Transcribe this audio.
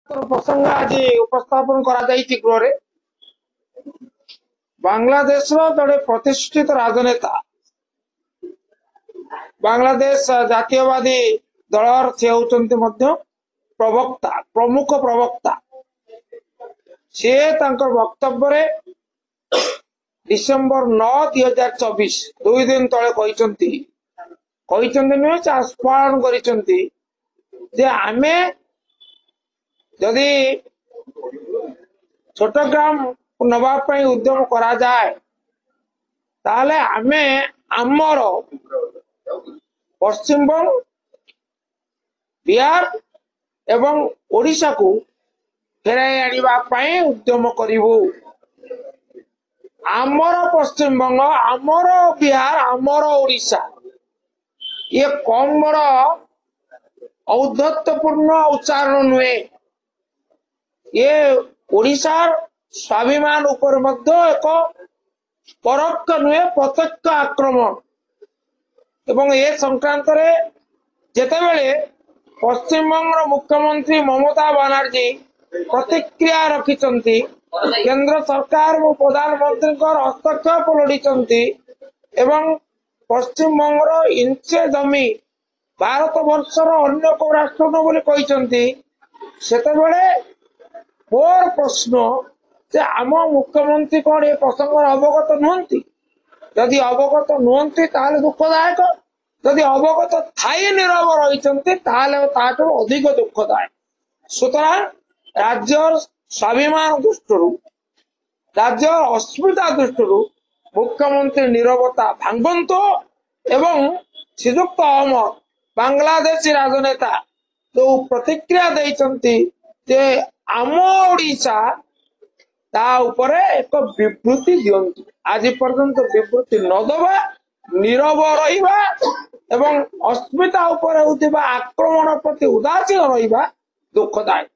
प्रसंग आज उपस्थापन गृह बांग्लादेश जड़े प्रतिष्ठित राजनेता बांग्लादेश जातीयवादी दल से होती प्रवक्ता प्रमुख प्रवक्ता सी वक्तव्य डिसेम्बर 9 2024 दुई दिन तले नुहे आस्फालन कर जदि चट्टग्राम नवाई उद्यम करा जाए ताले आमे आमर पश्चिमबंग बिहार एवं ओडिशा को फेराई आने उद्यम करूँ। आमर पश्चिमबंग आमर बिहार आमर ओडिशा ये कम बड़ औद्धत्यपूर्ण उच्चारण नुहे ये ओडिशार स्वाभिमान उपर एक परोक्ष नुहे प्रत्यक्ष आक्रमण एवं ए संक्रांत रे जेतेबेले पश्चिमबंग मुख्यमंत्री ममता बनर्जी प्रतिक्रिया रखिचंती केंद्र सरकार और प्रधानमंत्री हस्तक्षेप लोड़ी एवं पश्चिमबंग इंचे जमी भारत वर्षर अन्य को राष्ट्र बोली कहते मोर प्रश्न जे आम मुख्यमंत्री कौन ये प्रसंग अवगत नुहति जदि अवगत नुहति ताले दुखदायक जदि अवगत थाई नीरव रही अधिक दुखदायक सुतरां राज्य स्वाभिमान दृष्टि राज्य अस्मिता दृष्टि मुख्यमंत्री नीरवता भांगंतु एवं श्रीजुक्त अहमद बांग्लादेशी राजनेता जो प्रतिक्रिया देइचंती जे आम ओडिशा ता उपरे एक विवृत्ति दियंतु आज पर्यंत विवृत्ति न दबा नीरव रहिबा एवं अस्मिता उपरे होतिबा आक्रमण प्रति उदासीन रहिबा दुखदायक।